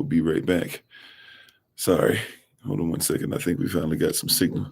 will be right back. Sorry. Hold on one second. I think we finally got some signal.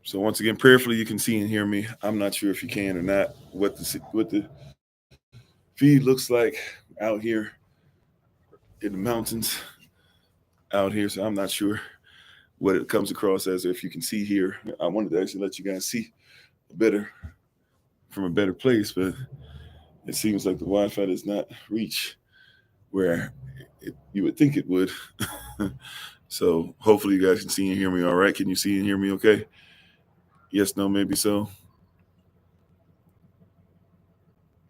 So once again, prayerfully, you can see and hear me. I'm not sure if you can or not. What the feed looks like out here in the mountains out here. So I'm not sure what it comes across as, or if you can see here. I wanted to actually let you guys see better from a better place, but it seems like the Wi-Fi does not reach where you would think it would. So hopefully you guys can see and hear me all right. Can you see and hear me okay? Yes, no, maybe so.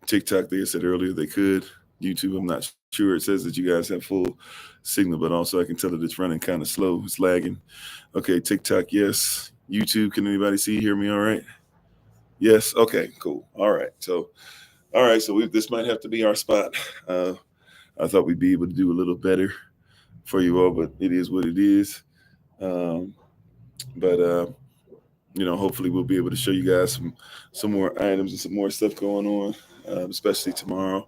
TikTok, they said earlier they could. YouTube, I'm not sure. It says that you guys have full signal, but also I can tell that it's running kind of slow. It's lagging. Okay, TikTok, yes. YouTube, can anybody see, hear me all right? Yes. Okay, cool. All right. So this might have to be our spot. I thought we'd be able to do a little better for you all, but it is what it is. But hopefully we'll be able to show you guys some more items and some more stuff going on, especially tomorrow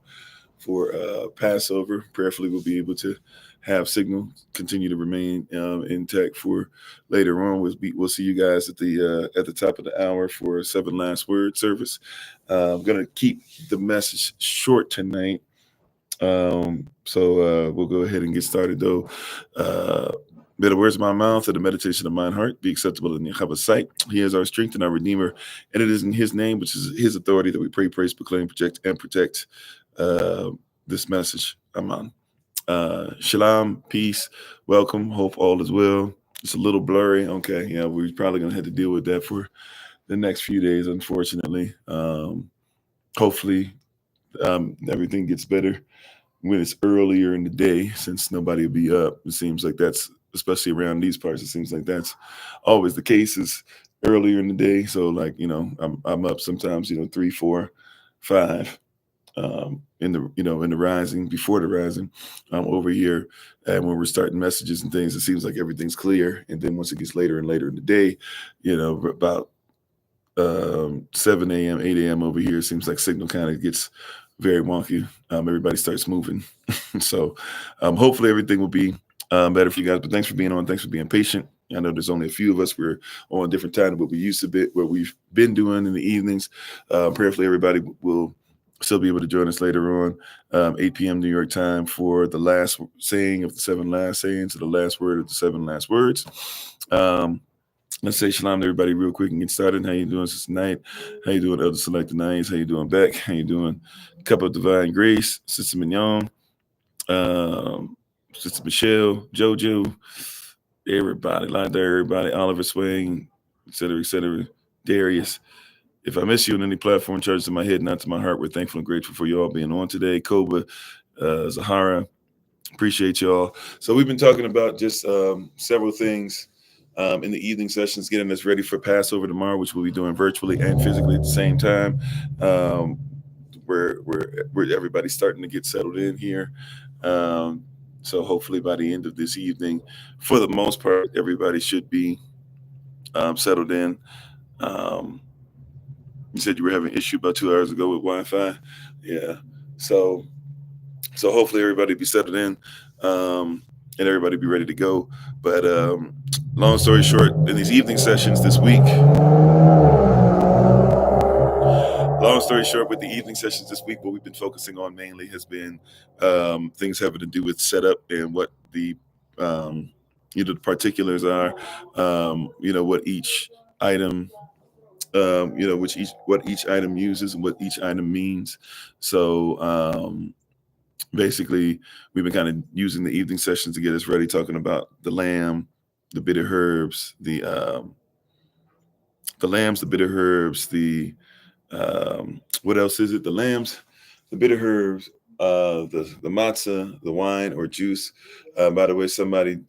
for Passover. Prayerfully, we'll be able to have signal continue to remain intact for later on. We'll see you guys at the top of the hour for 7 Last Word service. I'm gonna keep the message short tonight, so we'll go ahead and get started though. May the words of my mouth and the meditation of mine heart be acceptable in Yahweh's sight. He is our strength and our Redeemer, and it is in His name, which is His authority, that we pray, praise, proclaim, project, and protect this message. Amen. Shalom, peace, welcome. Hope all is well. It's a little blurry. Okay, yeah, we're probably gonna have to deal with that for the next few days, unfortunately. Hopefully, everything gets better when it's earlier in the day, since nobody will be up. It seems like that's, especially around these parts, it seems like that's always the case, is earlier in the day. So like, I'm up sometimes, 3, 4, 5 in the rising, before the rising, over here. And when we're starting messages and things, it seems like everything's clear. And then once it gets later and later in the day, about 7 a.m., 8 a.m. over here, it seems like signal kind of gets very wonky. Everybody starts moving. So hopefully everything will be better for you guys. But thanks for being on. Thanks for being patient. I know there's only a few of us. We're on different time than what we used to be, what we've been doing in the evenings. Prayerfully, everybody will still be able to join us later on, 8 p.m. New York time for the last saying of the 7 last sayings, or the last word of the 7 last words. Let's say shalom to everybody real quick and get started. How you doing Sister Night? How you doing, Elder Select Nice? How you doing, Beck? How you doing, Cup of Divine Grace? Sister Mignon, Sister Michelle, JoJo, everybody, like everybody, Oliver Swain, et cetera, Darius. If I miss you on any platform, charges to my head, not to my heart, we're thankful and grateful for you all being on today. Koba, Zahara, appreciate you all. So we've been talking about just several things in the evening sessions, getting us ready for Passover tomorrow, which we'll be doing virtually and physically at the same time. Where everybody's starting to get settled in here. So hopefully by the end of this evening, for the most part, everybody should be settled in. You said you were having an issue about 2 hours ago with Wi-Fi. Yeah. So hopefully everybody be settled in and everybody be ready to go. But long story short, in these evening sessions this week, with the evening sessions this week, what we've been focusing on mainly has been things having to do with setup and what the the particulars are, what each item, what each item uses and what each item means. So basically, we've been kind of using the evening sessions to get us ready, talking about the lamb, the bitter herbs, the lambs, the bitter herbs, the what else is it? The lambs, the bitter herbs, the matzah, the wine or juice. By the way, somebody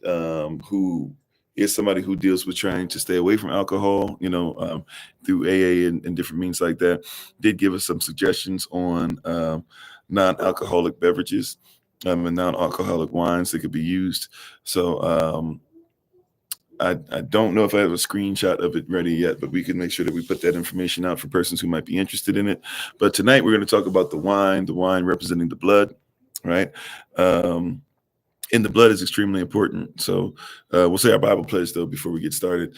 who deals with trying to stay away from alcohol, through AA and different means like that, did give us some suggestions on non-alcoholic beverages and non-alcoholic wines that could be used. So I don't know if I have a screenshot of it ready yet, but we can make sure that we put that information out for persons who might be interested in it. But tonight we're going to talk about the wine representing the blood, right? And the blood is extremely important. So we'll say our Bible pledge, though, before we get started.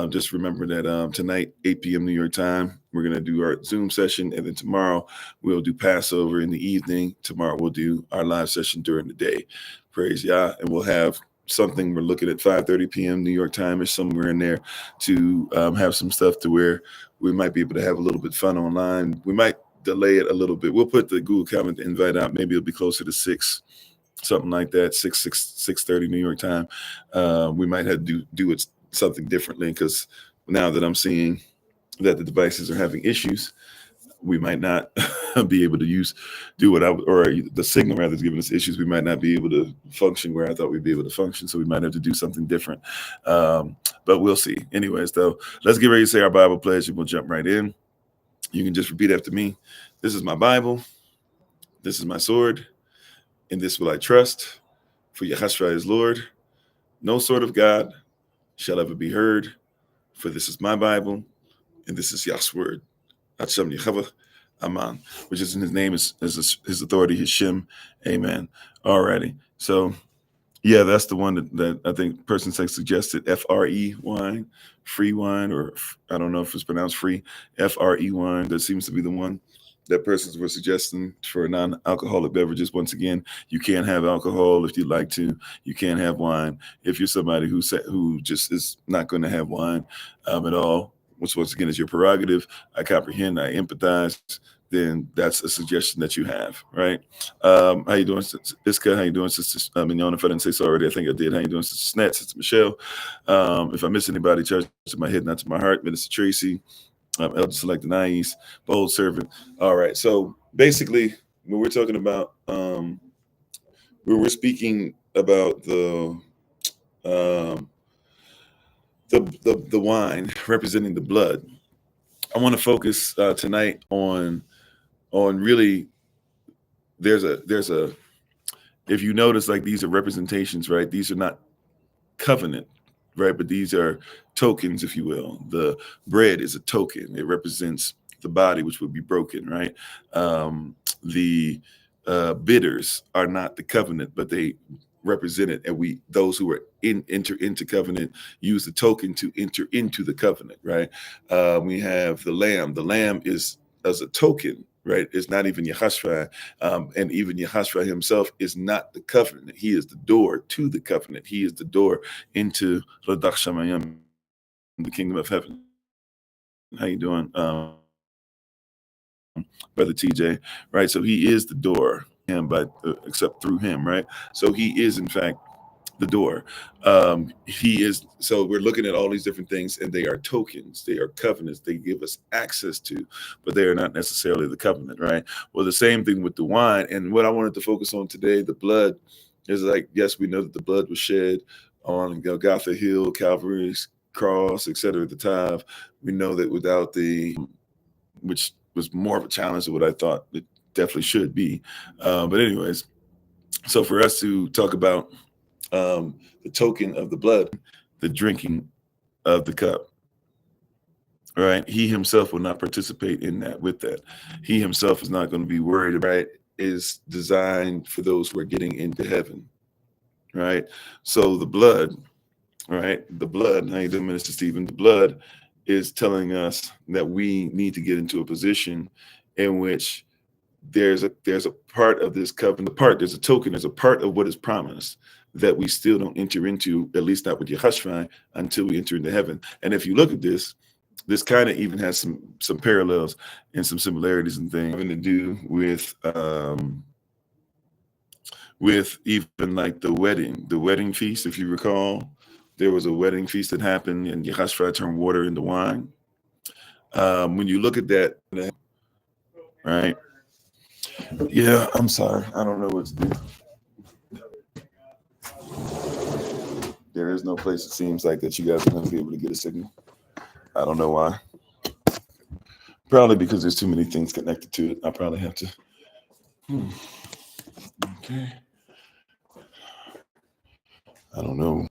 Just remember that tonight, 8 p.m. New York time, we're going to do our Zoom session. And then tomorrow we'll do Passover in the evening. Tomorrow we'll do our live session during the day. Praise Yah. And we'll have something, we're looking at 5:30 p.m. New York time or somewhere in there to have some stuff to where we might be able to have a little bit fun online. We might delay it a little bit. We'll put the Google Calendar invite out. Maybe it'll be closer to 6, something like that, 6:30 New York time. We might have to do it something differently, because now that I'm seeing that the devices are having issues, we might not be able to the signal rather is giving us issues. We might not be able to function where I thought we'd be able to function. So we might have to do something different. But we'll see. Anyways, though, let's get ready to say our Bible pledge and we'll jump right in. You can just repeat after me. This is my Bible. This is my sword. In this will I trust. For Yahashua is Lord. No sword of God shall ever be heard. For this is my Bible. And this is Yah's word. Hashem Yechava, Aman, which is in his name, is his authority, his Shem. Amen. Alrighty. So, yeah, that's the one that I think person suggested, FRE wine, free wine, or I don't know if it's pronounced free, FRE wine. That seems to be the one that persons were suggesting for non-alcoholic beverages. Once again, you can't have alcohol if you'd like to. You can't have wine if you're somebody who just is not going to have wine at all, which once again is your prerogative. I comprehend, I empathize. Then that's a suggestion that you have, right? How you doing, Sister Iska? How you doing, Sister Mignon? If I didn't say so already, I think I did. How you doing, Sister Snat, Sister Michelle? If I miss anybody, charge to my head, not to my heart. Minister Tracy, Elder Select Nice, Bold Servant. All right. So basically, when we're talking about, we're speaking about the wine representing the blood. I want to focus tonight on really, there's a if you notice, like, these are representations, right? These are not covenant, right? But these are tokens, if you will. The bread is a token. It represents the body, which would be broken, right? the bidders are not the covenant, but they represent it, and those who are enter into covenant use the token to enter into the covenant, right? We have the lamb. The lamb is as a token, right? It's not even Yahashua, and even Yahashua himself is not the covenant. He is the door to the covenant. He is the door into Radach Shamayim, the kingdom of heaven. How you doing, Brother TJ? Right, so he is the door, and except through him, right? So he is in fact the door. He is. So we're looking at all these different things, and they are tokens, they are covenants, they give us access to, but they are not necessarily the covenant, right? Well, the same thing with the wine. And what I wanted to focus on today, the blood, is like, yes, we know that the blood was shed on Golgotha Hill, Calvary's cross, etc. At the time, we know that without which was more of a challenge than what I thought it definitely should be. But anyways, so for us to talk about the token of the blood, the drinking of the cup, right? He himself will not participate in that with that. He himself is not going to be worried about it. Is designed for those who are getting into heaven, right? So the blood, right? The blood, how you doing, Minister Stephen? The blood is telling us that we need to get into a position in which there's a part of this covenant, there's a token, there's a part of what is promised that we still don't enter into, at least not with Yahashua, until we enter into heaven. And if you look at this kind of even has some parallels and some similarities and things having to do with even like the wedding feast. If you recall, there was a wedding feast that happened, and Yahashua turned water into wine. When you look at that, right? Yeah, I'm sorry. I don't know what to do. There is no place, it seems like, that you guys are going to be able to get a signal. I don't know why. Probably because there's too many things connected to it. I probably have to. Okay. I don't know.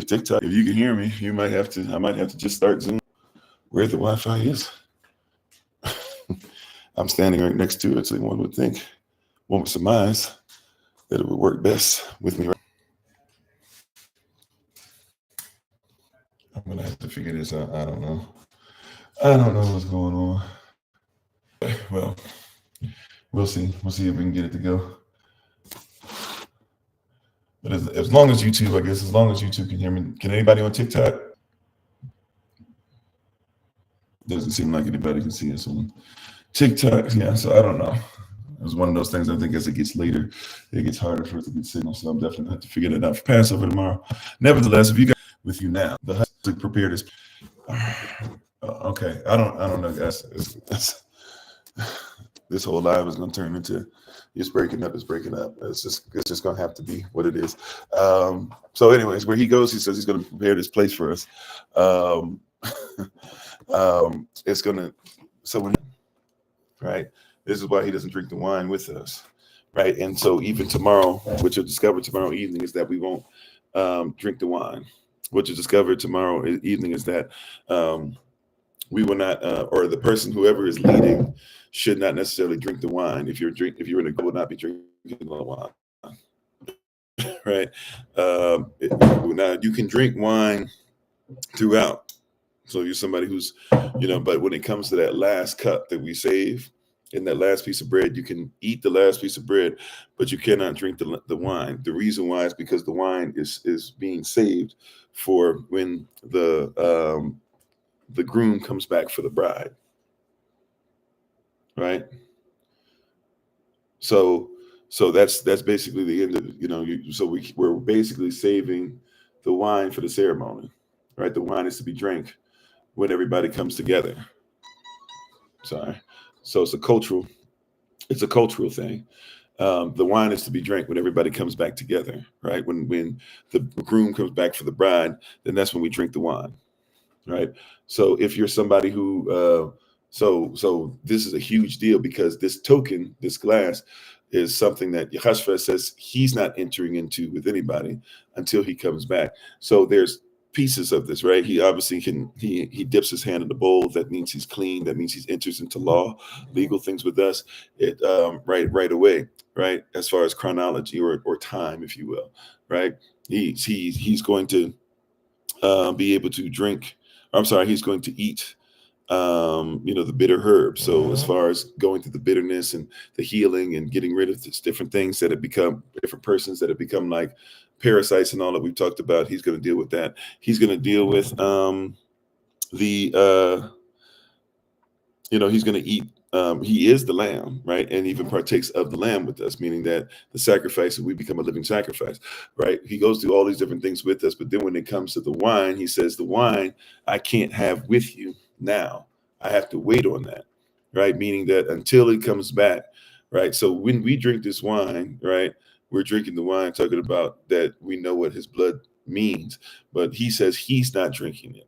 TikTok, if you can hear me, I might have to just start Zoom where the Wi-Fi is. I'm standing right next to it, so one would surmise that it would work best with me. I'm gonna have to figure this out. I don't know what's going on. Well, we'll see. We'll see if we can get it to go. But as long as YouTube, I guess, as long as YouTube can hear me. Can anybody on TikTok? Doesn't seem like anybody can see us on TikTok. Yeah, so I don't know. It was one of those things. I think as it gets later, it gets harder for us to get signal. So I'm definitely going to have to figure that out for Passover tomorrow. Nevertheless, if you guys with you now, the husband prepared this. Okay, I don't know, guys. This whole live is going to turn into it's breaking up. It's just going to have to be what it is. So, anyways, where he goes, he says he's going to prepare this place for us. It's going to. So when right, this is why he doesn't drink the wine with us, right? And so even tomorrow, what you'll discover tomorrow evening is that we won't drink the wine. What you'll discover tomorrow evening is that we will not, or the person, whoever is leading, should not necessarily drink the wine. If you're in a group, will not be drinking the wine, right? Now you can drink wine throughout. So you're somebody who's, but when it comes to that last cup that we save, in that last piece of bread, you can eat the last piece of bread, but you cannot drink the wine. The reason why is because the wine is being saved for when the groom comes back for the bride, right? So that's basically the end of it. So we're basically saving the wine for the ceremony, right? The wine is to be drank when everybody comes together. Sorry. So it's a cultural thing. The wine is to be drank when everybody comes back together, right? When the groom comes back for the bride, then that's when we drink the wine, right? So if you're somebody who, so this is a huge deal because this token, this glass, is something that Yahashua says he's not entering into with anybody until he comes back. So there's pieces of this, right? He obviously he dips his hand in the bowl. That means he's clean. That means he enters into law, legal things with us. It right away, right? As far as chronology or time, if you will, right? He's going to be able to drink. I'm sorry, he's going to eat the bitter herb. So as far as going through the bitterness and the healing and getting rid of this different things that have become different persons that have become like parasites and all that we've talked about, he's going to deal with that. He's going to deal with the he's going to eat. He is the lamb, right? And even partakes of the lamb with us, meaning that the sacrifice, we become a living sacrifice, right? He goes through all these different things with us. But then when it comes to the wine, he says, the wine I can't have with you now. I have to wait on that, right? Meaning that until he comes back, right? So when we drink this wine, right, we're drinking the wine, talking about that we know what his blood means. But he says he's not drinking it.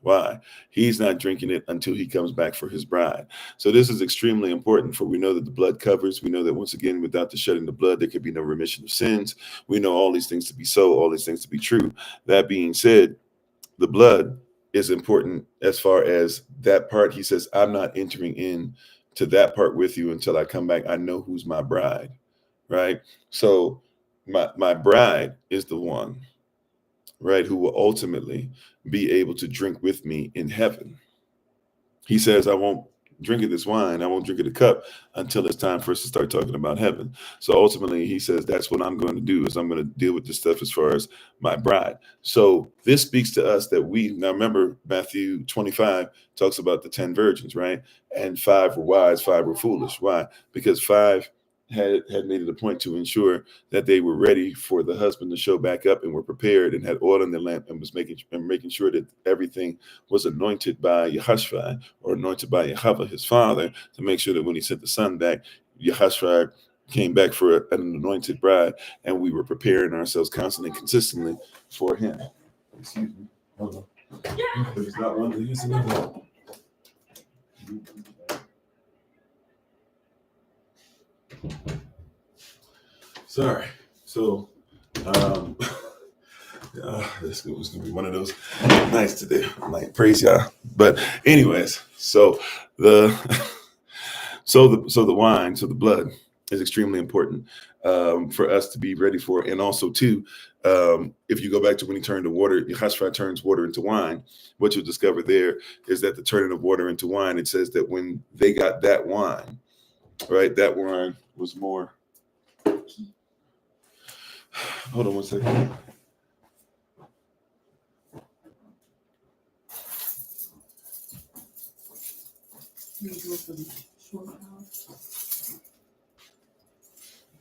Why? He's not drinking it until he comes back for his bride. So this is extremely important, for we know that the blood covers. We know that once again, without the shedding of blood, there could be no remission of sins. We know all these things to be so, all these things to be true. That being said, the blood is important as far as that part. He says, I'm not entering in to that part with you until I come back. I know who's my bride, right? So my bride is the one, right, who will ultimately be able to drink with me in heaven. He says, I won't drink of this wine, I won't drink of the cup until it's time for us to start talking about heaven. So ultimately, he says, that's what I'm going to do, is I'm going to deal with this stuff as far as my bride. So this speaks to us that now remember, Matthew 25 talks about the 10 virgins, right? And 5 were wise, 5 were foolish. Why? Because 5 had made it a point to ensure that they were ready for the husband to show back up and were prepared and had oil in their lamp and was making sure that everything was anointed by Yahashua or anointed by Yahweh, his father, to make sure that when he sent the son back, Yahashua came back for an anointed bride, and we were preparing ourselves constantly, consistently for him. Excuse me. Hold on. There's not one thing, it's another. Sorry. So, this was gonna be one of those nights today. I'm like, praise y'all. But anyways, so the wine, so the blood is extremely important for us to be ready for. And also too, if you go back to when he turned the water, Yahashua turns water into wine, what you'll discover there is that the turning of water into wine, it says that when they got that wine, right, that wine was more. Hold on one second.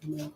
No.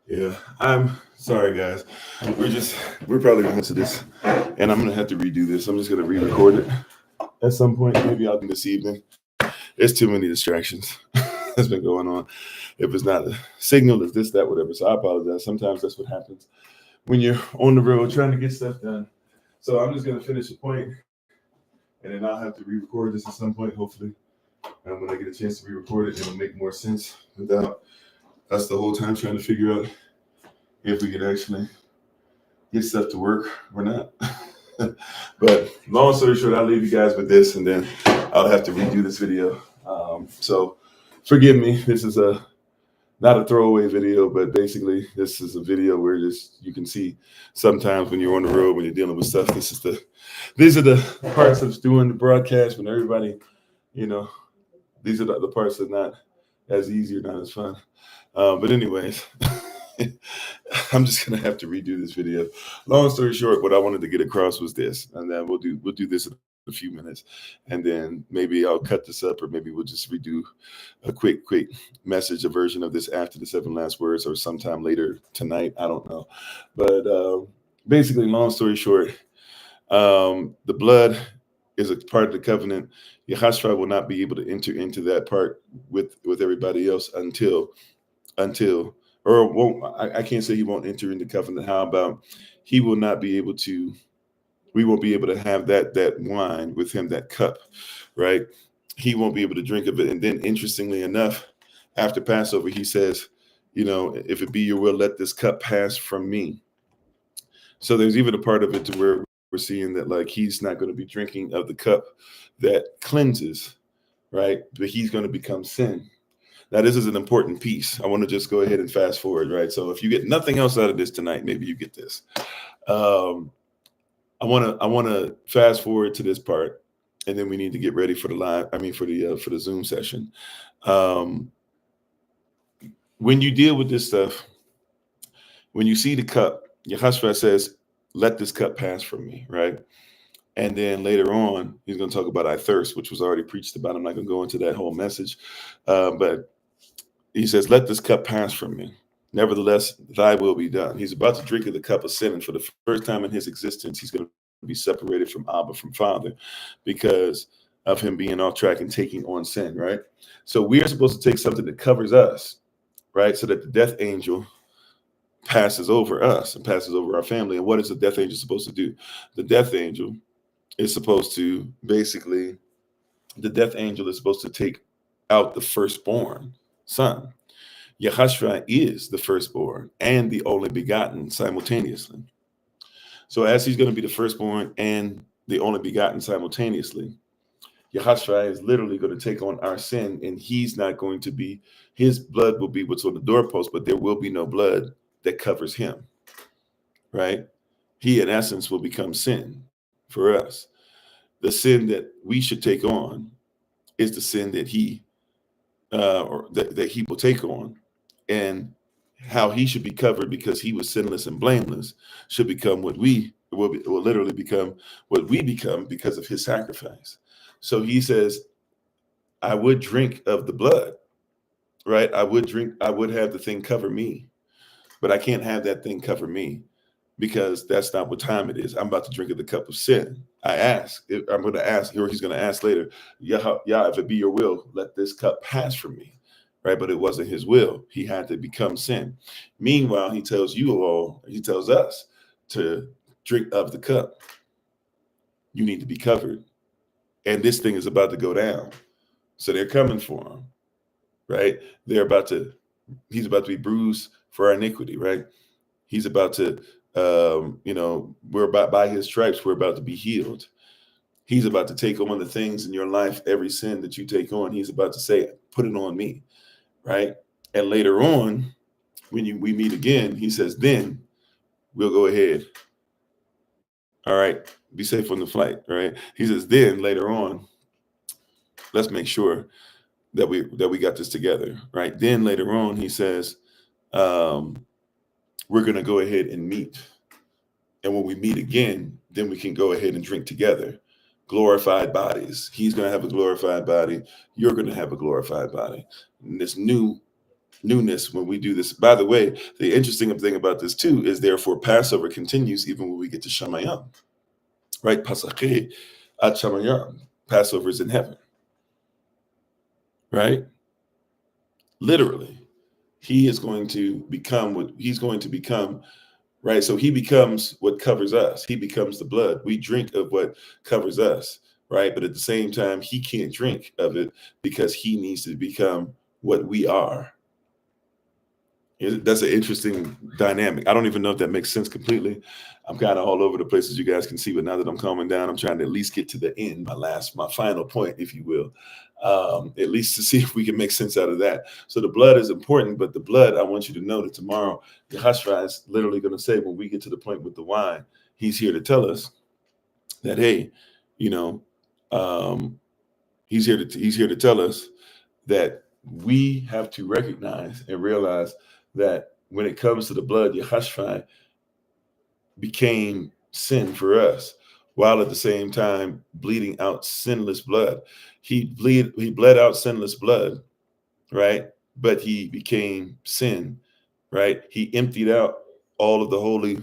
Yeah, I'm sorry, guys. We're probably going to into this, and I'm going to have to redo this. I'm just going to re-record it at some point. Maybe I'll do this evening. There's too many distractions that's been going on. If it's not a signal, it's this, that, whatever. So I apologize. Sometimes that's what happens when you're on the road trying to get stuff done. So I'm just going to finish the point, and then I'll have to re-record this at some point, hopefully. And when I get a chance to re-record it, it'll make more sense without us the whole time trying to figure out if we can actually get stuff to work or not. But long story short, I'll leave you guys with this, and then I'll have to redo this video. So forgive me. This is not a throwaway video, but basically this is a video where you can see sometimes when you're on the road, when you're dealing with stuff, these are the parts of doing the broadcast when everybody, these are the parts that are not as easy or not as fun. But anyways, I'm just gonna have to redo this video. Long story short, what I wanted to get across was this, and then we'll do this in a few minutes, and then maybe I'll cut this up, or maybe we'll just redo a quick message, a version of this after the 7 last words, or sometime later tonight. I don't know, but basically, long story short, the blood is a part of the covenant. Yahashua will not be able to enter into that part with everybody else until or won't. I can't say he won't enter into covenant. How about he will not be able to? We won't be able to have that wine with him, that cup, right? He won't be able to drink of it. And then, interestingly enough, after Passover, he says, if it be your will, let this cup pass from me. So there's even a part of it to where we're seeing that, like, he's not going to be drinking of the cup that cleanses, right? But he's going to become sin. Now, this is an important piece. I want to just go ahead and fast forward, right? So if you get nothing else out of this tonight, maybe you get this. I want to fast forward to this part, and then we need to get ready for the live. For the Zoom session. When you deal with this stuff, when you see the cup, Yahashua says, "Let this cup pass from me," right? And then later on, he's going to talk about "I thirst," which was already preached about. I'm not going to go into that whole message, but he says, "Let this cup pass from me. Nevertheless, thy will be done." He's about to drink of the cup of sin, and for the first time in his existence, he's going to be separated from Abba, from Father, because of him being off track and taking on sin, right? So we are supposed to take something that covers us, right? So that the death angel passes over us and passes over our family. And what is the death angel supposed to do? The death angel is supposed to take out the firstborn son. Yahashua is the firstborn and the only begotten simultaneously. So as he's going to be the firstborn and the only begotten simultaneously, Yahashua is literally going to take on our sin, and he's not going to be, his blood will be what's on the doorpost, but there will be no blood that covers him, right? He, in essence, will become sin for us. The sin that we should take on is the sin that he that he will take on, and how he should be covered, because he was sinless and blameless, should become what we will literally become what we become because of his sacrifice. So he says, I would drink of the blood, right? I would have the thing cover me, but I can't have that thing cover me, because that's not what time it is. I'm about to drink of the cup of sin. I'm going to ask, or he's going to ask later, Yah, if it be your will, let this cup pass from me, right? But it wasn't his will. He had to become sin. Meanwhile, he tells us to drink of the cup. You need to be covered. And this thing is about to go down. So they're coming for him, right? He's about to be bruised for our iniquity, right? He's about to, by his stripes, we're about to be healed. He's about to take on the things in your life, every sin that you take on. He's about to say, put it on me, right? And later on, when we meet again, he says, then we'll go ahead. All right, be safe on the flight, right? He says, then later on, let's make sure that we got this together, right? Then later on, he says, we're going to go ahead and meet. And when we meet again, then we can go ahead and drink together. Glorified bodies. He's going to have a glorified body. You're going to have a glorified body. And this new newness when we do this. By the way, the interesting thing about this too is therefore Passover continues even when we get to Shamayam, right? Pasacheh at Shamayam. Passover is in heaven, right? Literally, he is going to become what he's going to become, right? So he becomes what covers us. He becomes the blood. We drink of what covers us, right? But at the same time, he can't drink of it because he needs to become what we are. That's an interesting dynamic. I don't even know if that makes sense completely. I'm kind of all over the place, as you guys can see, but now that I'm calming down, I'm trying to at least get to the end, my final point, if you will, at least to see if we can make sense out of that. So the blood is important, but the blood, I want you to know that tomorrow, Yahashua is literally going to say, when we get to the point with the wine, he's here to tell us that, hey, you know, he's here to tell us that we have to recognize and realize that when it comes to the blood, Yahashua became sin for us, while at the same time bleeding out sinless blood. He bled out sinless blood, right? But he became sin, right? He emptied out all of the holy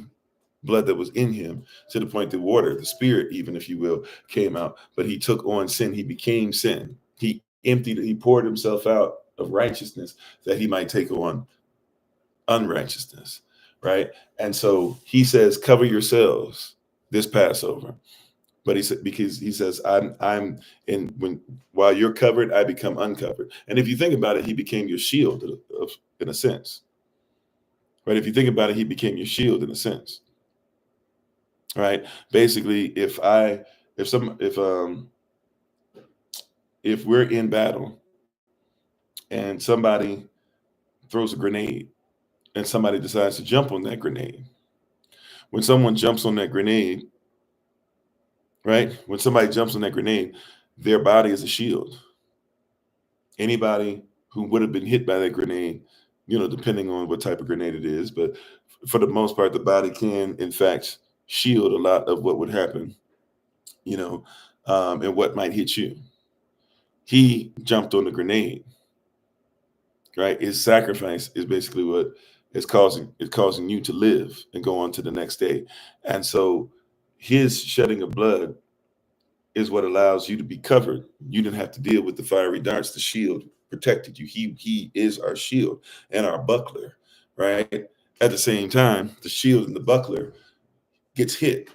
blood that was in him to the point that water, the spirit, even if you will, came out. But he took on sin. He became sin. He poured himself out of righteousness that he might take on unrighteousness, right? And so he says, cover yourselves this Passover. But he said, because he says, I'm in while you're covered, I become uncovered. And if you think about it, he became your shield in a sense, right? If you think about it, he became your shield in a sense, right? Basically, if we're in battle and somebody throws a grenade and somebody decides to jump on that grenade, when someone jumps on that grenade, right? When somebody jumps on that grenade, their body is a shield. Anybody who would have been hit by that grenade, depending on what type of grenade it is, but for the most part, the body can, in fact, shield a lot of what would happen, and what might hit you. He jumped on the grenade, right? His sacrifice is basically what is causing you to live and go on to the next day. And so his shedding of blood is what allows you to be covered. You didn't have to deal with the fiery darts. The shield protected you. He is our shield and our buckler, right? At the same time, the shield and the buckler gets hit.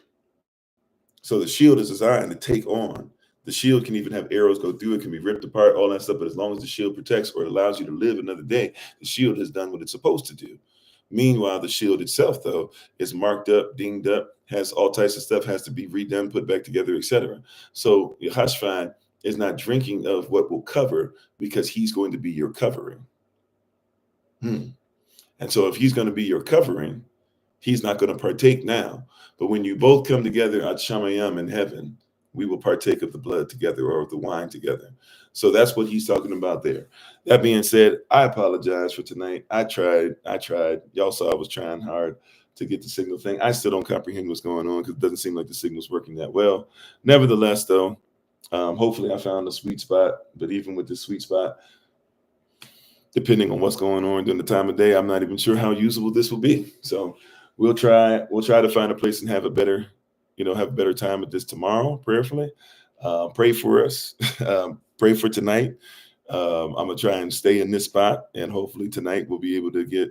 So the shield is designed to take on. The shield can even have arrows go through it, can be ripped apart, all that stuff. But as long as the shield protects or it allows you to live another day, the shield has done what it's supposed to do. Meanwhile, the shield itself, though, is marked up, dinged up, has all types of stuff, has to be redone, put back together, etc. So Yahashua is not drinking of what will cover because he's going to be your covering. And so if he's going to be your covering, he's not going to partake now. But when you both come together at Shamayam in heaven, we will partake of the blood together or of the wine together. So that's what he's talking about there. That being said, I apologize for tonight. I tried. Y'all saw I was trying hard to get the signal thing. I still don't comprehend what's going on because it doesn't seem like the signal's working that well. Nevertheless, though, hopefully I found a sweet spot. But even with this sweet spot, depending on what's going on during the time of day, I'm not even sure how usable this will be. So we'll try to find a place and have a better time at this tomorrow, prayerfully. Pray for us. Pray for tonight. I'm going to try and stay in this spot, and hopefully tonight we'll be able to get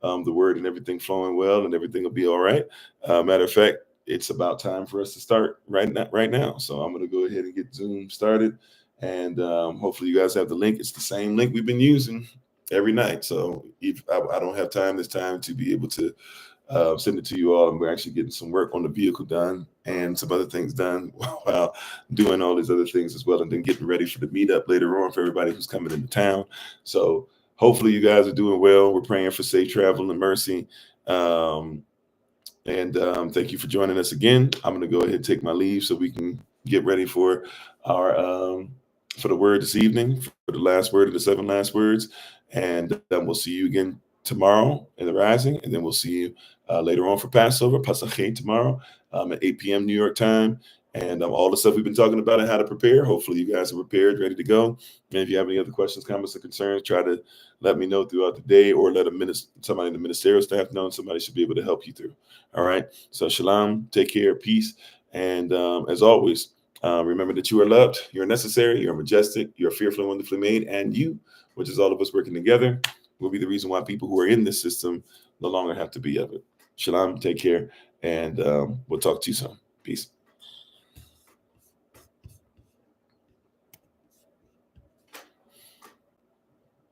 the word and everything flowing well, and everything will be all right. Matter of fact, it's about time for us to start right now. So I'm going to go ahead and get Zoom started, and hopefully you guys have the link. It's the same link we've been using every night. So if I don't have time this time to be able to send it to you all, and we're actually getting some work on the vehicle done and some other things done while doing all these other things as well, and then getting ready for the meetup later on for everybody who's coming into town. So hopefully you guys are doing well. We're praying for safe travel and mercy. And thank you for joining us again. I'm going to go ahead and take my leave so we can get ready for our for the word this evening, for the last word of the 7 last words. And then we'll see you again tomorrow in the rising, and then we'll see you later on for Passover, Pasacheh tomorrow at 8 p.m. New York time. and all the stuff we've been talking about and how to prepare. Hopefully you guys are prepared, ready to go. And if you have any other questions, comments, or concerns, try to let me know throughout the day, or let somebody in the ministerial staff know, and somebody should be able to help you through. All right. So shalom, take care, peace. And as always, remember that you are loved, you're necessary, you're majestic, you're fearfully and wonderfully made, and you, which is all of us working together, will be the reason why people who are in this system no longer have to be of it. Shalom, take care, and we'll talk to you soon. Peace.